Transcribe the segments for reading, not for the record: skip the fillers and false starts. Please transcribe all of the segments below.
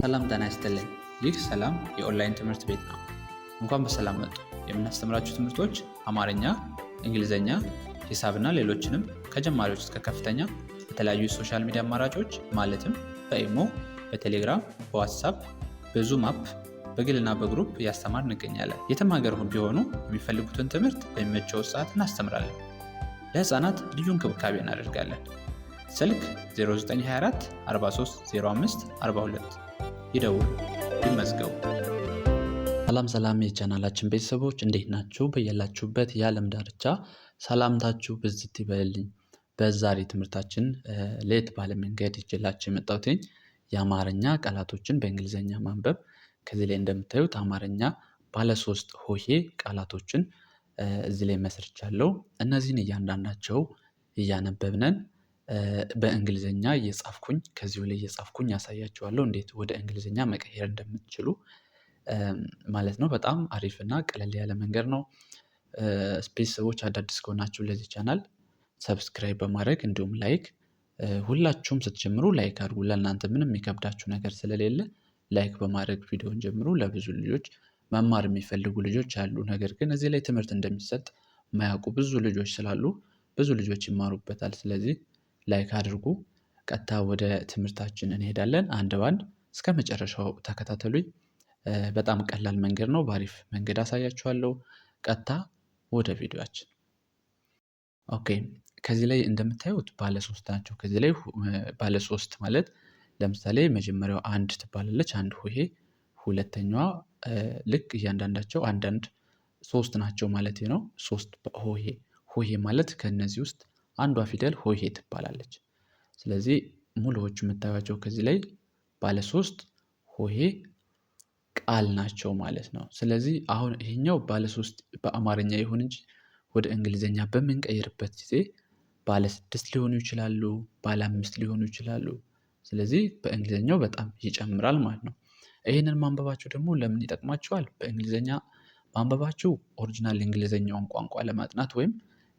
ሰላም ጤና ይስጥልኝ። ይህ ሰላም የኦንላይን ትምህርት ቤት ነው። እንኳን በሰላም መጡ። የምናስተምራችሁ ትምህርቶች አማርኛ፣ እንግሊዝኛ፣ ሂሳብና ሌሎችንም ከጀማሪዎች እስከ ከፍተኛ በተለያዩ የሶሻል ሚዲያ አማራጮች ማለትም በኢሞ፣ በቴሌግራም፣ በዋትሳፕ፣ በዙም አፕ፣ በግልና በግሩፕ እያስተማር እንገኛለን። የትም ሀገር ቢሆኑ የሚፈልጉትን ትምህርት በሚመቸው ሰዓት እናስተምራለን። ለህፃናት ልዩ እንክብካቤ እናደርጋለን። ስልክ 0924 43 05 42 ይደውሉ፣ ይመዝገቡ። ሰላም የቻናላችን ቤተሰቦች እንዴት ናችሁ? በያላችሁበት የዓለም ዳርቻ ሰላምታችሁ ብዝት ይበልልኝ። በዛሬ ትምህርታችን ለየት ባለ መንገድ ይዤላችሁ የመጣሁት የአማርኛ ቃላቶችን በእንግሊዝኛ ማንበብ። ከዚህ ላይ እንደምታዩት አማርኛ ባለ 3 ሆሄ ቃላቶችን እዚህ ላይ መስርቻለሁ። እነዚህን እያንዳንዳቸው እያነበብነን በእንግሊዝኛ እየጻፍኩኝ ከዚሁ ላይ እየጻፍኩኝ ያሳያችኋለሁ እንዴት ወደ እንግሊዝኛ መቀየር እንደምትችሉ ማለት ነው። በጣም አሪፍ እና ቀለል ያለ መንገድ ነው። ቤተሰቦች አዳዲስ ከሆናችሁ ለዚህ ቻናል ሰብስክራይብ በማድረግ እንዲሁም ላይክ፣ ሁላችሁም ስትጀምሩ ላይክ አድርጉ። ለእናንተ ምንም የሚከብዳችሁ ነገር ስለሌለ ላይክ በማድረግ ቪዲዮን ጀምሩ። ለብዙ ልጆች መማር የሚፈልጉ ልጆች አሉ፣ ነገር ግን እዚህ ላይ ትምህርት እንደሚሰጥ የማያውቁ ብዙ ልጆች ስላሉ ብዙ ልጆች ይማሩበታል። ስለዚህ ላይክ አድርጉ። ቀጥታ ወደ ትምህርታችን እንሄዳለን። አንድ ባንድ እስከ መጨረሻው ተከታተሉኝ። በጣም ቀላል መንገድ ነው፣ በአሪፍ መንገድ አሳያችኋለሁ። ቀጥታ ወደ ቪዲዮአችን። ኦኬ፣ ከዚህ ላይ እንደምታዩት ባለ 3 ናቸው። ከዚህ ላይ ባለ 3 ማለት ለምሳሌ መጀመሪያው አንድ ትባላለች፣ አንድ ሆሄ። ሁለተኛዋ ልክ እያንዳንዳቸው አንዳንድ 3 ናቸው ማለት ነው። 3 ሆሄ። ሆሄ ማለት ከነዚህ ውስጥ አንዷ ፊደል ሆሄ ትባላለች። ስለዚህ ሙሉዎቹ የምታዩቸው ከዚህ ላይ ባለ 3 ሆሄ ቃል ናቸው ማለት ነው። ስለዚህ አሁን ይሄኛው ባለ 3 በአማርኛ ይሁን እንጂ ወደ እንግሊዝኛ በምንቀይርበት ጊዜ ባለ 6 ሊሆኑ ይችላሉ፣ ባለ 5 ሊሆኑ ይችላሉ። ስለዚህ በእንግሊዝኛው በጣም ይጨምራል ማለት ነው። ይህንን ማንበባችሁ ደግሞ ለምን ይጠቅማችኋል? በእንግሊዝኛ ማንበባችሁ ኦሪጂናል እንግሊዝኛውን ቋንቋ ለማጥናት ወይም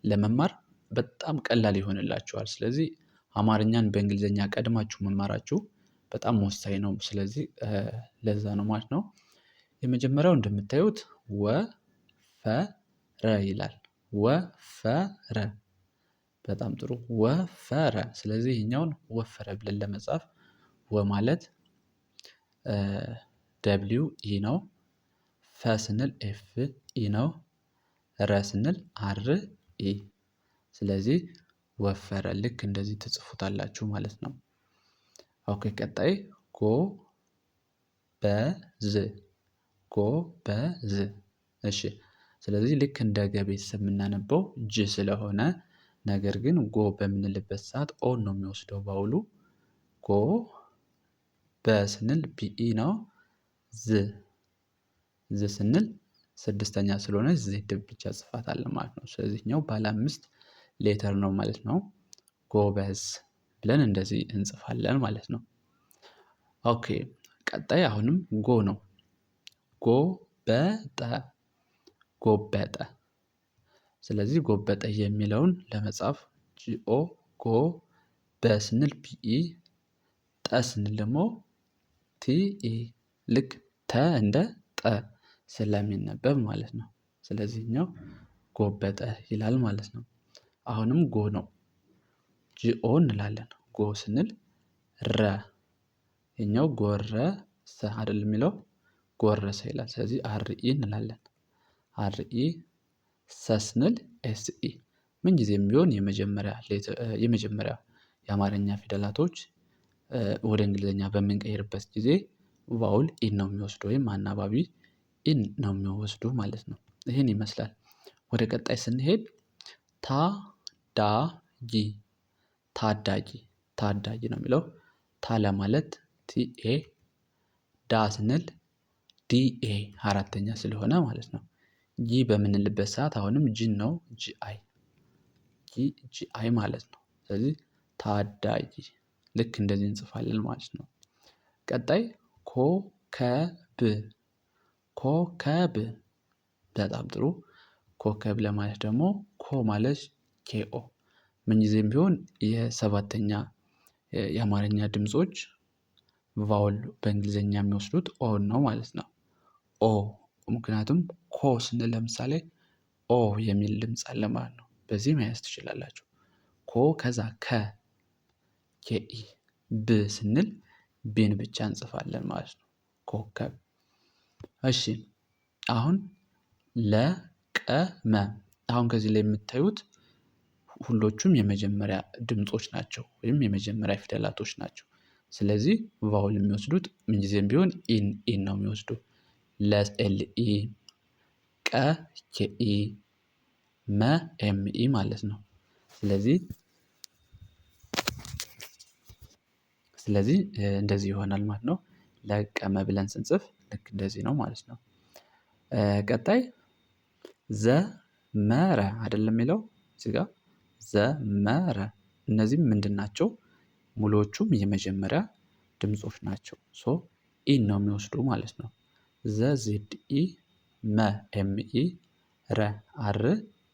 ለመማር በጣም ቀላል ይሆንላችኋል። ስለዚህ አማርኛን በእንግሊዝኛ ቀድማችሁ መማራችሁ በጣም ወሳኝ ነው። ስለዚህ ለዛ ነው ማለት ነው። የመጀመሪያው እንደምታዩት ወፈረ ይላል። ወፈረ። በጣም ጥሩ። ወፈረ። ስለዚህ ይሄኛውን ወፈረ ብለን ለመጻፍ ወ ማለት ደብሊው ኢ ነው። ፈ ስንል ኤፍ ኢ ነው። ረ ስንል አር ኢ። ስለዚህ ወፈረ ልክ እንደዚህ ትጽፉታላችሁ ማለት ነው። ኦኬ፣ ቀጣይ ጎበዝ። ጎበዝ። እሺ፣ ስለዚህ ልክ እንደ ገ ቤተሰብ የምናነበው ጅ ስለሆነ፣ ነገር ግን ጎ በምንልበት ሰዓት ኦን ነው የሚወስደው ባውሉ። ጎ በስንል ቢኢ ነው። ዝ ስንል 6ኛ ስለሆነ ዜድ ብቻ ጽፋት አለ ማለት ነው። ስለዚህኛው ባለ 5 ሌተር ነው ማለት ነው። ጎበዝ ብለን እንደዚህ እንጽፋለን ማለት ነው። ኦኬ፣ ቀጣይ አሁንም ጎ ነው። ጎበጠ። ጎበጠ። ስለዚህ ጎበጠ የሚለውን ለመጻፍ ጂኦ ጎ፣ በስንል ቢኢ፣ ጠ ስንል ደግሞ ቲኢ፣ ልክ ተ እንደ ጠ ስለሚነበብ ማለት ነው። ስለዚህኛው ጎበጠ ይላል ማለት ነው። አሁንም ጎ ነው። ጂኦ እንላለን። ጎ ስንል ረ። ይሄኛው ጎረሰ አይደል የሚለው ጎረሰ ይላል። ስለዚህ አርኢ እንላለን። አርኢ። ሰ ስንል ኤስኢ። ምን ጊዜም ቢሆን የመጀመሪያ የአማርኛ ፊደላቶች ወደ እንግሊዝኛ በምንቀይርበት ጊዜ ቫውል ኢን ነው የሚወስዱ ወይም አናባቢ ኢን ነው የሚወስዱ ማለት ነው። ይህን ይመስላል። ወደ ቀጣይ ስንሄድ ታዳጊ። ታዳጊ። ታዳጊ ነው የሚለው። ታ ለማለት ቲኤ፣ ዳ ስንል ዲኤ 4ኛ ስለሆነ ማለት ነው። ጂ በምንልበት ሰዓት አሁንም ጂን ነው፣ ጂአይ ጂአይ ማለት ነው። ስለዚህ ታዳጊ ልክ እንደዚህ እንጽፋለን ማለት ነው። ቀጣይ ኮከብ። ኮከብ። በጣም ጥሩ። ኮከብ ለማለት ደግሞ ኮ ማለት ኬኦ። ምንጊዜም ቢሆን የ7ኛ የአማርኛ ድምጾች ቫውል በእንግሊዝኛ የሚወስዱት ኦን ነው ማለት ነው። ኦ ምክንያቱም ኮ ስንል ለምሳሌ ኦ የሚል ድምፅ አለ ማለት ነው። በዚህ መያዝ ትችላላችሁ። ኮ ከዛ ኬኢ ብ ስንል ቢን ብቻ እንጽፋለን ማለት ነው። ኮከብ። እሺ አሁን ለቀመ አሁን ከዚህ ላይ የምታዩት ሁሎቹም የመጀመሪያ ድምጾች ናቸው ወይም የመጀመሪያ ፊደላቶች ናቸው። ስለዚህ ቫውል የሚወስዱት ምንጊዜም ቢሆን ኢን ነው የሚወስዱ። ለኤልኢ፣ ቀ ኬኢ፣ መ ኤምኢ ማለት ነው። ስለዚህ እንደዚህ ይሆናል ማለት ነው። ለቀመ ብለን ስንጽፍ ልክ እንደዚህ ነው ማለት ነው። ቀጣይ ዘመረ አይደለም የሚለው እዚህ ጋር ዘመረ። እነዚህም ምንድን ናቸው? ሙሉዎቹም የመጀመሪያ ድምጾች ናቸው። ሶ ኢን ነው የሚወስዱ ማለት ነው። ዘ ዜድ ኢ፣ መ ኤም ኢ፣ ረ አር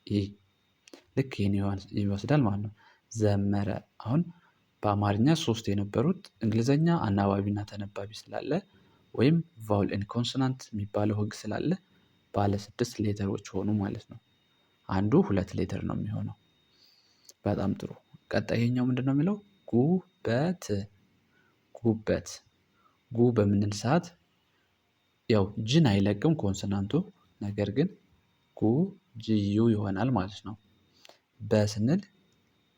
ኢ ልክ ይህን ይወስዳል ማለት ነው። ዘመረ። አሁን በአማርኛ 3 የነበሩት እንግሊዘኛ አናባቢና ተነባቢ ስላለ ወይም ቫውል ኤንድ ኮንሶናንት የሚባለው ህግ ስላለ ባለ 6 ሌተሮች ሆኑ ማለት ነው። አንዱ 2 ሌተር ነው የሚሆነው። በጣም ጥሩ። ቀጣይ ይሄኛው ምንድነው የሚለው? ጉበት። ጉበት። ጉ በምንል ሰዓት ያው ጅን አይለቅም ኮንሶናንቱ፣ ነገር ግን ጉ ጂዩ ይሆናል ማለት ነው። በስንል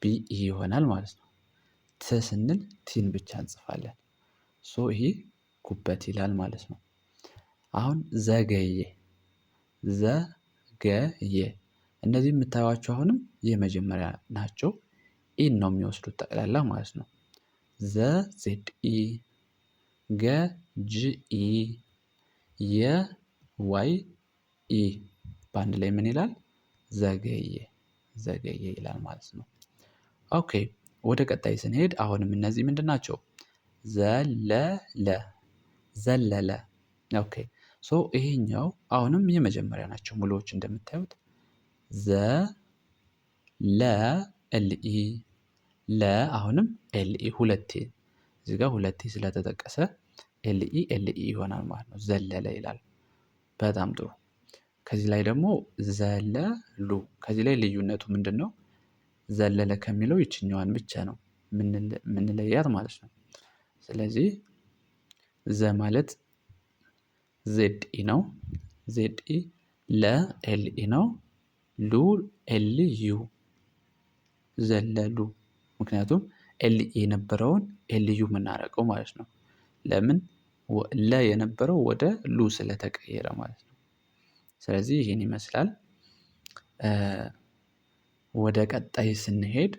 ቢኢ ይሆናል ማለት ነው። ት ስንል ቲን ብቻ እንጽፋለን። ሶ ይሄ ጉበት ይላል ማለት ነው። አሁን ዘገየ። ዘገየ። እነዚህ የምታዩቸው አሁንም የመጀመሪያ ናቸው። ኢን ነው የሚወስዱት ጠቅላላ ማለት ነው። ዘ ዜድ ኢ፣ ገ ጂ ኢ፣ የ ዋይ ኢ በአንድ ላይ ምን ይላል? ዘገየ። ዘገየ ይላል ማለት ነው። ኦኬ ወደ ቀጣይ ስንሄድ አሁንም እነዚህ ምንድን ናቸው? ዘለለ። ዘለለ። ኦኬ ሶ ይሄኛው አሁንም የመጀመሪያ ናቸው ሙሉዎች እንደምታዩት ዘ ለ ኤልኢ፣ ለ አሁንም ኤልኢ ሁለቴ እዚህ ጋር ሁለቴ ስለተጠቀሰ ኤልኢ ይሆናል ማለት ነው። ዘለለ ይላል። በጣም ጥሩ። ከዚህ ላይ ደግሞ ዘለሉ። ከዚህ ላይ ልዩነቱ ምንድን ነው? ዘለለ ከሚለው ይችኛዋን ብቻ ነው ምንለያት ማለት ነው። ስለዚህ ዘ ማለት ዜድ ኢ ነው። ዜድ ኢ፣ ለ ኤልኢ ነው። ሉ ኤልዩ፣ ዘለሉ። ምክንያቱም ኤልኢ የነበረውን ኤልዩ የምናደርገው ማለት ነው። ለምን? ለ የነበረው ወደ ሉ ስለተቀየረ ማለት ነው። ስለዚህ ይህን ይመስላል። ወደ ቀጣይ ስንሄድ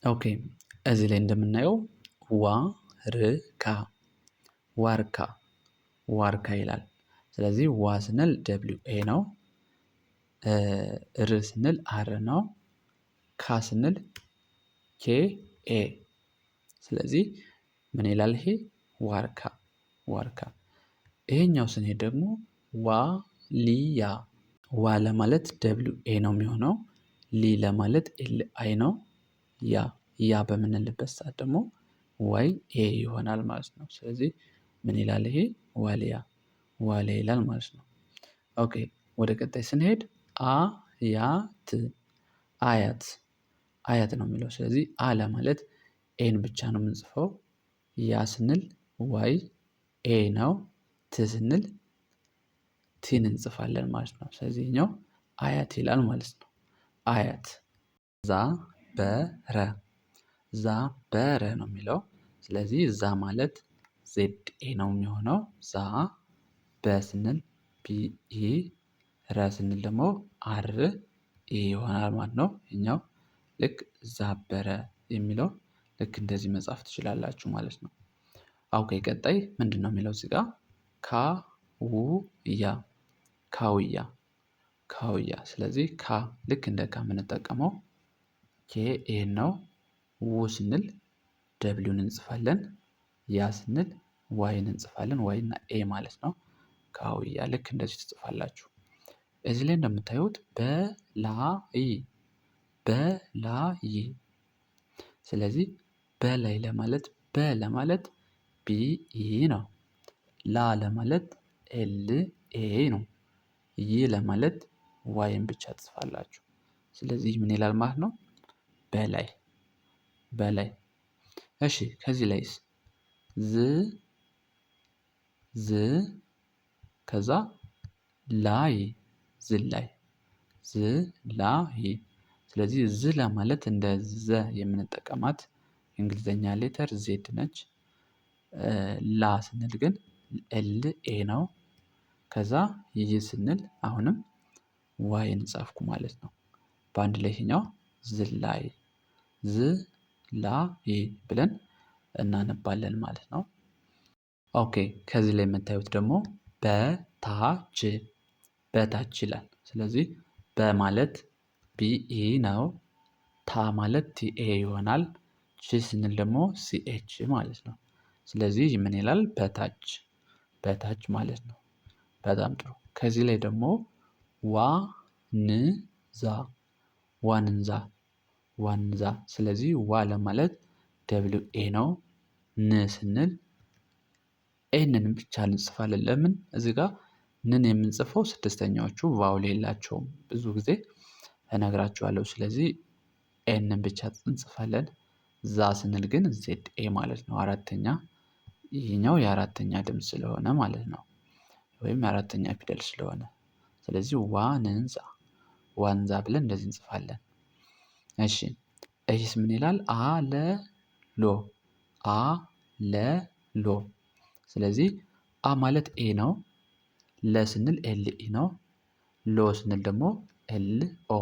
ኦኬ እዚህ ላይ እንደምናየው ዋርካ፣ ዋርካ፣ ዋርካ ይላል። ስለዚህ ዋ ስንል ደብሊው ኤ ነው። ር ስንል አር ነው። ካ ስንል ኬ ኤ። ስለዚህ ምን ይላል ይሄ? ዋርካ፣ ዋርካ። ይሄኛው ስንሄድ ደግሞ ዋልያ። ዋ ለማለት ደብሊው ኤ ነው የሚሆነው። ሊ ለማለት ኤል አይ ነው። ያ በምንልበት ሰዓት ደግሞ ዋይ ኤ ይሆናል ማለት ነው። ስለዚህ ምን ይላል ይሄ? ዋልያ፣ ዋልያ ይላል ማለት ነው። ኦኬ ወደ ቀጣይ ስንሄድ አያት፣ አያት፣ አያት ነው የሚለው። ስለዚህ አ ለማለት ኤን ብቻ ነው የምንጽፈው። ያ ስንል ዋይ ኤ ነው። ት ስንል ቲን እንጽፋለን ማለት ነው። ስለዚህ ኛው አያት ይላል ማለት ነው። አያት። ዛ በረ፣ ዛ በረ ነው የሚለው። ስለዚህ ዛ ማለት ዜድ ኤ ነው የሚሆነው። ዛ በስንል ቢኢ፣ ረ ስንል ደግሞ አር ኤ ይሆናል ማለት ነው። እኛው ልክ ዛበረ የሚለው ልክ እንደዚህ መጻፍ ትችላላችሁ ማለት ነው። ኦኬ ቀጣይ ምንድን ነው የሚለው እዚህ ጋር? ካውያ፣ ካውያ፣ ካውያ። ስለዚህ ካ ልክ እንደ ካ የምንጠቀመው ኬ ኤ ነው። ው ስንል ደብሊውን እንጽፋለን። ያ ስንል ዋይን እንጽፋለን። ዋይ እና ኤ ማለት ነው። ካውያ ልክ እንደዚህ ትጽፋላችሁ። እዚህ ላይ እንደምታዩት በላይ፣ በላይ። ስለዚህ በላይ ለማለት በ ለማለት ቢኢ ነው። ላ ለማለት ኤልኤ ነው። ይ ለማለት ዋይን ብቻ ትጽፋላችሁ። ስለዚህ ምን ይላል ማለት ነው? በላይ በላይ። እሺ ከዚህ ላይስ ዝ ከዛ ላይ ዝላይ ዝላይ። ስለዚህ ዝ ለማለት እንደ ዘ የምንጠቀማት የእንግሊዘኛ ሌተር ዜድ ነች። ላ ስንል ግን ኤልኤ ነው። ከዛ ይ ስንል አሁንም ዋይን ጻፍኩ ማለት ነው። በአንድ ላይ ይሄኛው ዝላይ ዝላይ ብለን እናነባለን ማለት ነው። ኦኬ ከዚህ ላይ የምታዩት ደግሞ በታች በታች ይላል። ስለዚህ በማለት ቢኢ ነው። ታ ማለት ቲኤ ይሆናል። ች ስንል ደግሞ ሲኤች ማለት ነው። ስለዚህ ምን ይላል? በታች በታች ማለት ነው። በጣም ጥሩ። ከዚህ ላይ ደግሞ ዋንዛ ዋንዛ ዋንዛ። ስለዚህ ዋ ለማለት ደብሊው ኤ ነው። ን ስንል ኤንን ብቻ እንጽፋለን። ለምን እዚህ ጋር ንን የምንጽፈው ስድስተኛዎቹ ቫውል የላቸውም ብዙ ጊዜ እነግራችኋለሁ። ስለዚህ ኤንን ብቻ እንጽፋለን። ዛ ስንል ግን ዜድ ኤ ማለት ነው። አራተኛ ይህኛው የአራተኛ ድምፅ ስለሆነ ማለት ነው። ወይም የአራተኛ ፊደል ስለሆነ ስለዚህ ዋንንዛ ዋንዛ ብለን እንደዚህ እንጽፋለን። እሺ ይህስ ምን ይላል? አለሎ አለሎ። ስለዚህ አ ማለት ኤ ነው። ለ ስንል ኤል ኢ ነው። ሎ ስንል ደግሞ ኤል ኦ።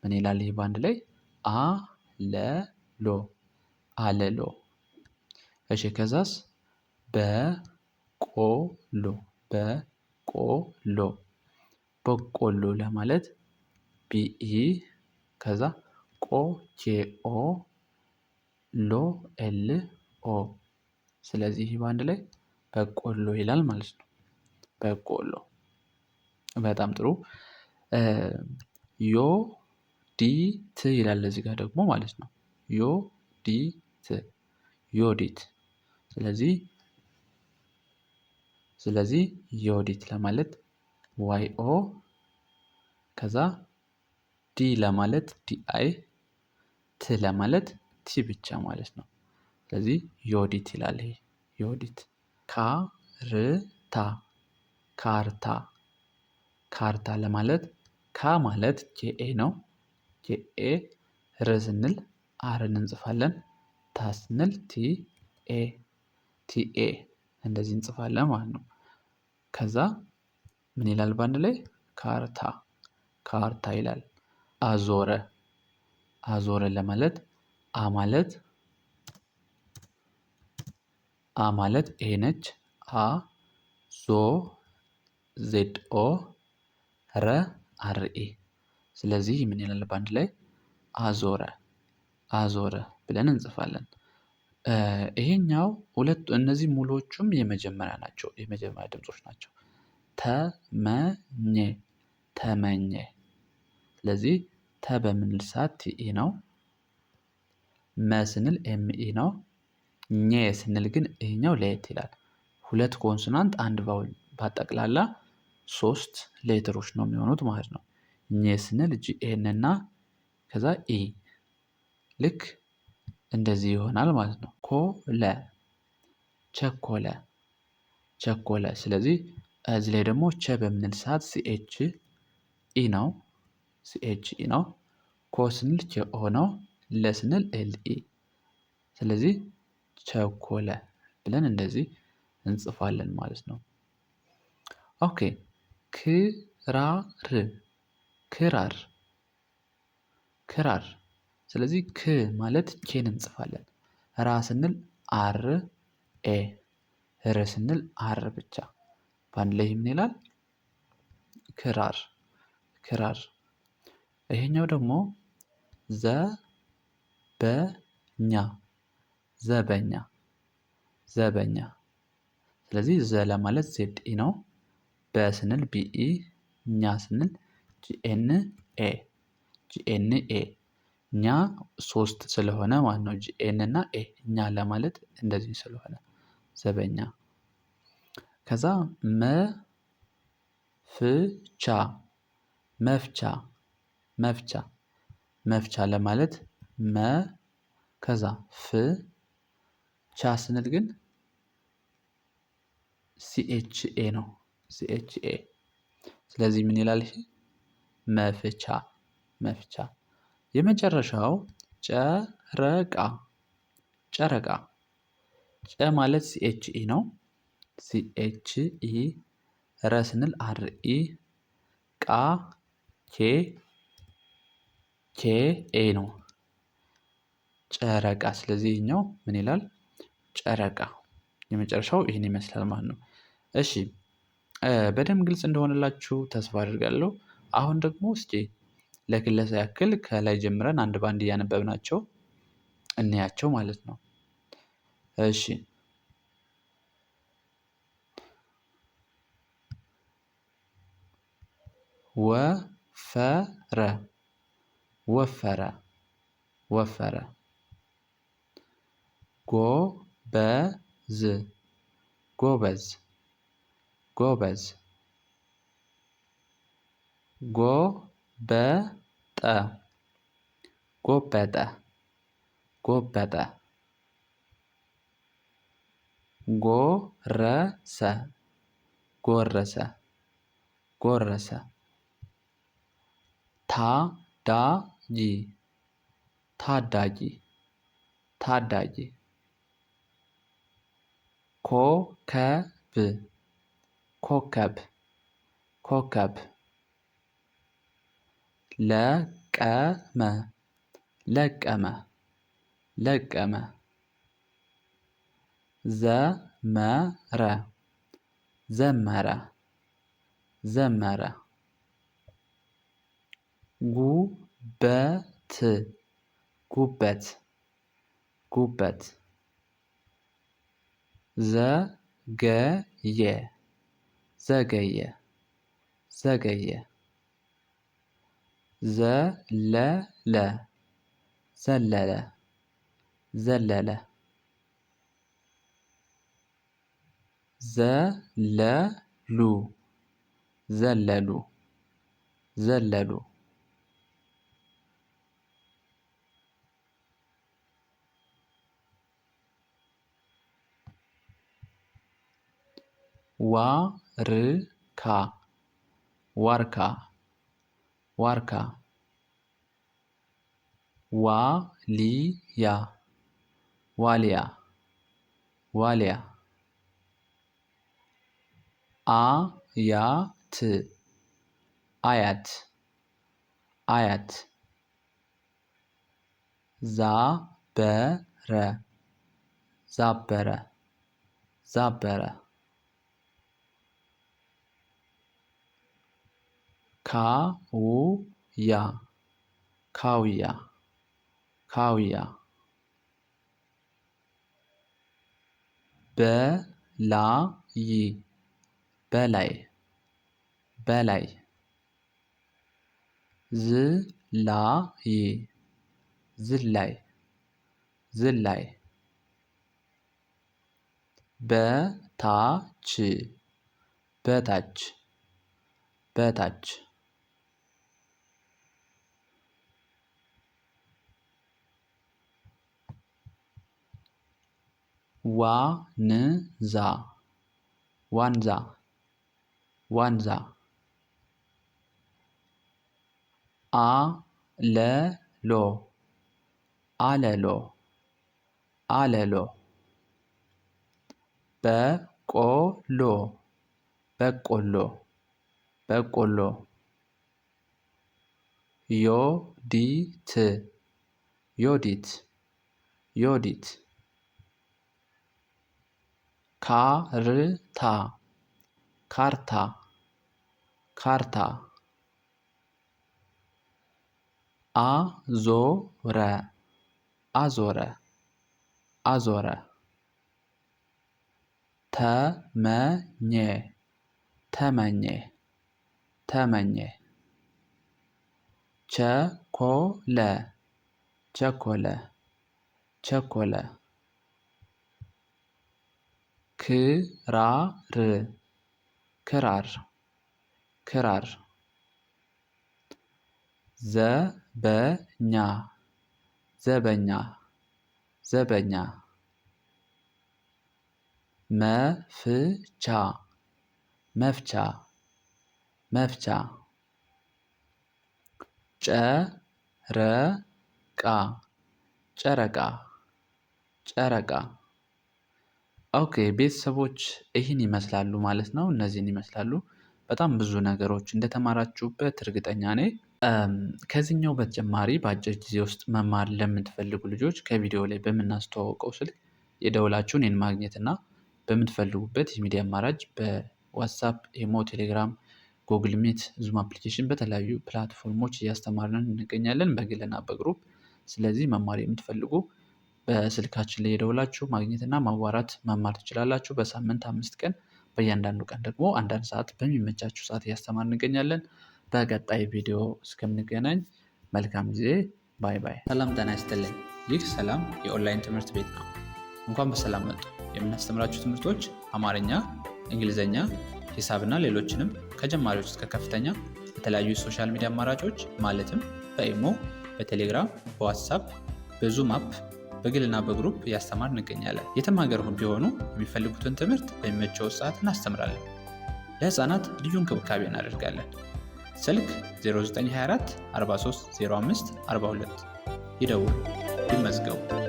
ምን ይላል ይህ በአንድ ላይ? አለሎ አለሎ። እሺ ከዛስ በቆሎ በቆሎ በቆሎ ለማለት ቢኢ ከዛ ቆ ጄኦ ሎ ኤል ኦ። ስለዚህ በአንድ ላይ በቆሎ ይላል ማለት ነው። በቆሎ። በጣም ጥሩ። ዮ ዲ ት ይላል እዚህ ጋር ደግሞ ማለት ነው። ዮ ዲ ት ዮዲት። ስለዚህ ዮዲት ለማለት ዋይ ኦ ከዛ ዲ ለማለት ዲአይ ት ለማለት ቲ ብቻ ማለት ነው። ስለዚህ ዮዲት ይላል። ይሄ ዮዲት። ካርታ ካርታ ካርታ ለማለት ካ ማለት ጄኤ ነው። ጄኤ ር ስንል አርን እንጽፋለን። ታ ስንል ቲኤ ቲኤ እንደዚህ እንጽፋለን ማለት ነው። ከዛ ምን ይላል በአንድ ላይ? ካርታ ካርታ ይላል። አዞረ አዞረ ለማለት አ ማለት ኤ ነች። አ ዞ ዜድ ኦ ረ አር ኤ። ስለዚህ ምን ይላል በአንድ ላይ? አዞረ አዞረ ብለን እንጽፋለን። ይሄኛው እነዚህ ሙሉዎቹም የመጀመሪያ ናቸው። የመጀመሪያ ድምጾች ናቸው። ተመኘ ተመኘ። ስለዚህ ተ በምንል ሰዓት ቲኢ ነው። መ ስንል ኤምኢ ነው። ኘ ስንል ግን ይሄኛው ለየት ይላል። ሁለት ኮንሶናንት አንድ ቫውል በጠቅላላ 3 ሌተሮች ነው የሚሆኑት ማለት ነው። ኘ ስንል ጂኤን እና ከዛ ኢ ልክ እንደዚህ ይሆናል ማለት ነው። ኮለ ቸኮለ ቸኮለ። ስለዚህ እዚህ ላይ ደግሞ ቸ በምንል ሰዓት ሲኤች ኢ ነው። ሲኤች ኢ ነው። ኮ ስንል ቼኦ ነው። ለ ስንል ኤልኢ። ስለዚህ ቸኮለ ብለን እንደዚህ እንጽፋለን ማለት ነው። ኦኬ ክራር ክራር ክራር። ስለዚህ ክ ማለት ኬን እንጽፋለን። ራ ስንል አር ኤ ር ስንል አር ብቻ በአንድ ላይ ምን ይላል? ክራር ክራር። ይሄኛው ደግሞ ዘበኛ ዘበኛ ዘበኛ። ስለዚህ ዘ ለማለት ዜድ ኢ ነው። በ ስንል ቢኢ ኛ ስንል ጂኤን ኤ ጂኤን ኤ። እኛ 3 ስለሆነ ማለት ነው። ኤን እና ኤ እኛ ለማለት እንደዚህ ስለሆነ ዘበኛ። ከዛ መፍቻ መፍቻ መፍቻ መፍቻ ለማለት ከዛ ቻ ስንል ግን ሲኤችኤ ነው። ሲኤችኤ ስለዚህ ምን ይላል ይሄ? መፍቻ መፍቻ። የመጨረሻው ጨረቃ ጨረቃ። ጨ ማለት ሲኤችኢ ነው። ሲኤችኢ ረ ስንል አርኢ ቃ ኬኤ ነው። ጨረቃ። ስለዚህ ይሄኛው ምን ይላል? ጨረቃ። የመጨረሻው ይህን ይመስላል ማለት ነው። እሺ በደንብ ግልጽ እንደሆነላችሁ ተስፋ አድርጋለሁ። አሁን ደግሞ እስኪ ለክለሳ ያክል ከላይ ጀምረን አንድ ባንድ እያነበብናቸው እንያቸው ማለት ነው። እሺ ወፈረ ወፈረ ወፈረ። ጎበዝ ጎበዝ ጎበዝ። ጎበጠ ጎበጠ ጎበጠ። ጎረሰ ጎረሰ ጎረሰ። ታዳጊ ታዳጊ ታዳጊ። ኮከብ ኮከብ ኮከብ። ለቀመ ለቀመ ለቀመ። ዘመረ ዘመረ ዘመረ። ጉበት ጉበት ጉበት። ዘገየ ዘገየ ዘገየ። ዘለለ ዘለለ ዘለለ። ዘለሉ ዘለሉ ዘለሉ። ዋርካ ዋርካ ዋርካ። ዋልያ ዋልያ ዋልያ። አያት አያት አያት። ዛበረ ዛበረ ዛበረ። ካውያ ካውያ ካውያ። በላይ በላይ በላይ። ዝላይ ዝላይ ዝላይ። በታች በታች በታች። ዋንዛ ዋንዛ ዋንዛ። አለሎ አለሎ አለሎ። በቆሎ በቆሎ በቆሎ። ዮዲት ዮዲት ዮዲት። ካርታ ካርታ ካርታ። አዞረ አዞረ አዞረ። ተመኘ ተመኘ ተመኘ። ቸኮለ ቸኮለ ቸኮለ። ክራር ክራር ክራር። ዘበኛ ዘበኛ ዘበኛ። መፍቻ መፍቻ መፍቻ። ጨረቃ ጨረቃ ጨረቃ። ኦኬ ቤተሰቦች ይህን ይመስላሉ ማለት ነው። እነዚህን ይመስላሉ። በጣም ብዙ ነገሮች እንደተማራችሁበት እርግጠኛ ነኝ። ከዚህኛው በተጨማሪ በአጭር ጊዜ ውስጥ መማር ለምትፈልጉ ልጆች ከቪዲዮ ላይ በምናስተዋውቀው ስልክ የደውላችሁን እኔን ማግኘት እና በምትፈልጉበት የሚዲያ አማራጭ በዋትሳፕ፣ ኢሞ፣ ቴሌግራም፣ ጉግል ሚት፣ ዙም አፕሊኬሽን በተለያዩ ፕላትፎርሞች እያስተማርን እንገኛለን በግልና በግሩፕ። ስለዚህ መማር የምትፈልጉ በስልካችን ላይ የደውላችሁ ማግኘትና ማዋራት መማር ትችላላችሁ። በሳምንት 5 ቀን በእያንዳንዱ ቀን ደግሞ አንዳንድ ሰዓት በሚመቻችሁ ሰዓት እያስተማር እንገኛለን። በቀጣይ ቪዲዮ እስከምንገናኝ መልካም ጊዜ። ባይ ባይ። ሰላም ጤና ይስጥልኝ። ይህ ሰላም የኦንላይን ትምህርት ቤት ነው። እንኳን በሰላም መጡ። የምናስተምራችሁ ትምህርቶች አማርኛ፣ እንግሊዝኛ፣ ሂሳብና ሌሎችንም ከጀማሪዎች እስከ ከፍተኛ በተለያዩ የሶሻል ሚዲያ አማራጮች ማለትም በኢሞ፣ በቴሌግራም፣ በዋትሳፕ፣ በዙም አፕ በግልና በግሩፕ እያስተማር እንገኛለን። የትም ሀገር ቢሆኑ የሚፈልጉትን ትምህርት በሚመቸው ሰዓት እናስተምራለን። ለህፃናት ልዩ እንክብካቤ እናደርጋለን። ስልክ 0924 43 05 42 ይደውሉ፣ ይመዝገቡ።